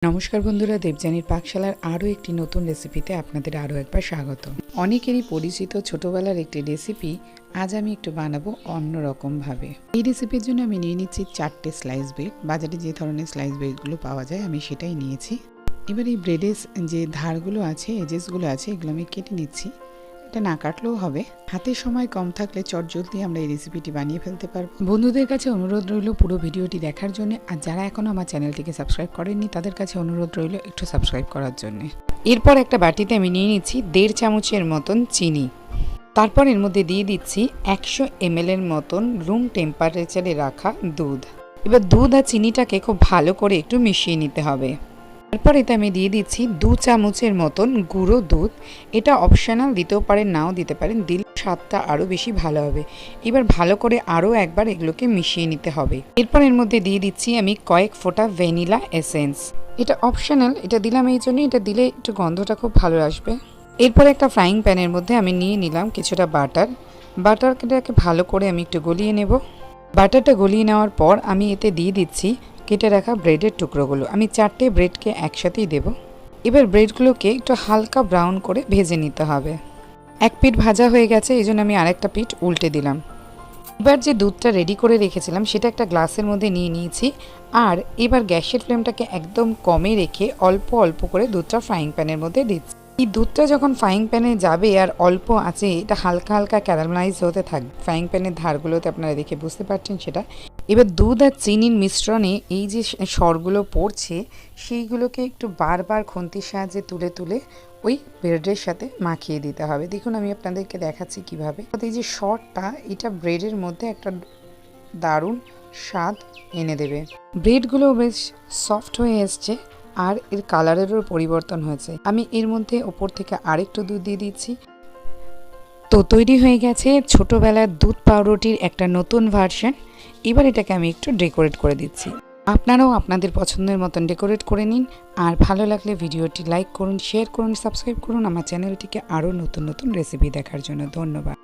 নমস্কার বন্ধুরা, দেবযানীর পাকশালার আরও একটি নতুন রেসিপিতে আপনাদের আরও একবার স্বাগত। অনেকেরই পরিচিত ছোটোবেলার একটি রেসিপি আজ আমি একটু বানাবো অন্যরকমভাবে। এই রেসিপির জন্য আমি নিয়ে নিচ্ছি 4টে স্লাইস ব্রেড। বাজারে যে ধরনের স্লাইস ব্রেডগুলো পাওয়া যায় আমি সেটাই নিয়েছি। এবার এই ব্রেডের যে ধারগুলো আছে, এজেসগুলো আছে, এগুলো আমি কেটে নিচ্ছি। এটা না কাটলেও হবে। হাতে সময় কম থাকলে চটজলদি আমরা এই রেসিপিটি বানিয়ে ফেলতে পারবো। বন্ধুদের কাছে অনুরোধ রইল পুরো ভিডিওটি দেখার জন্য, আর যারা এখনও আমার চ্যানেলটিকে সাবস্ক্রাইব করেননি তাদের কাছে অনুরোধ রইল একটু সাবস্ক্রাইব করার জন্য। এরপর একটা বাটিতে আমি নিয়ে নিচ্ছি 1.5 চামচের মতন চিনি। তারপর এর মধ্যে দিয়ে দিচ্ছি 100 ml এর মতন রুম টেম্পারেচারে রাখা দুধ। এবার দুধ আর চিনিটাকে খুব ভালো করে একটু মিশিয়ে নিতে হবে। তারপর এতে আমি দিয়ে দিচ্ছি 2 চামচের মতন গুঁড়ো দুধ। এটা অপশনাল, দিতেও পারেন নাও দিতে পারেন, দিলে স্বাদটা আরও বেশি ভালো হবে। এবার ভালো করে আরও একবার এগুলোকে মিশিয়ে নিতে হবে। এরপর এর মধ্যে দিয়ে দিচ্ছি আমি কয়েক ফোঁটা ভ্যানিলা এসেন্স। এটা অপশনাল, এটা দিলাম এই জন্যই, এটা দিলে একটু গন্ধটা খুব ভালো আসবে। এরপর একটা ফ্রাইং প্যানের মধ্যে আমি নিয়ে নিলাম কিছুটা বাটারটাকে ভালো করে আমি একটু গলিয়ে নেব। বাটারটা গলিয়ে নেওয়ার পর আমি এতে দিয়ে দিচ্ছি কেটে রাখা ব্রেডের টুকরোগুলো। আমি 4টে ব্রেডকে একসাথেই দেব। এবার ব্রেডগুলোকে একটু হালকা ব্রাউন করে ভেজে নিতে হবে। এক পিঠ ভাজা হয়ে গেছে, এই জন্য আমি আরেকটা পিঠ উল্টে দিলাম। এবার যে দুধটা রেডি করে রেখেছিলাম সেটা একটা গ্লাসের মধ্যে নিয়ে নিয়েছি। আর এবার গ্যাসের ফ্লেমটাকে একদম কমে রেখে অল্প অল্প করে দুধটা ফ্রাইং প্যানের মধ্যে দিচ্ছি। এই দুধটা যখন ফ্রাইং প্যানে যাবে আর অল্প আছে, এটা হালকা হালকা ক্যারামেলাইজ হতে থাকবে। ফ্রাইং প্যানের ধারগুলোতে আপনারা দেখে বুঝতে পারছেন সেটা। এবার দুধ আর চিনির মিশ্রণে এই যে সরগুলো পড়ছে সেইগুলোকে একটু বারবার খুন্তির সাহায্যে তুলে তুলে ওই ব্রেডের সাথে মাখিয়ে দিতে হবে। দেখুন আমি আপনাদেরকে দেখাচ্ছি কিভাবে। এই যে সরটা, এটা ব্রেডের মধ্যে একটা দারুণ স্বাদ এনে দেবে। ব্রেডগুলো বেশ সফট হয়ে এসছে আর এর কালারেরও পরিবর্তন হয়েছে। আমি এর মধ্যে ওপর থেকে আরেকটু দুধ দিয়ে দিচ্ছি। তো তৈরি হয়ে গেছে ছোটোবেলার দুধ পাউরুটির একটা নতুন ভার্সন। এবার এটাকে আমি একটু ডেকোরেট করে দিচ্ছি। আপনারাও আপনাদের পছন্দের মতন ডেকোরেট করে নিন। আর ভালো লাগলে ভিডিওটি লাইক করুন, শেয়ার করুন, সাবস্ক্রাইব করুন আমার চ্যানেলটিকে আরও নতুন নতুন রেসিপি দেখার জন্য। ধন্যবাদ।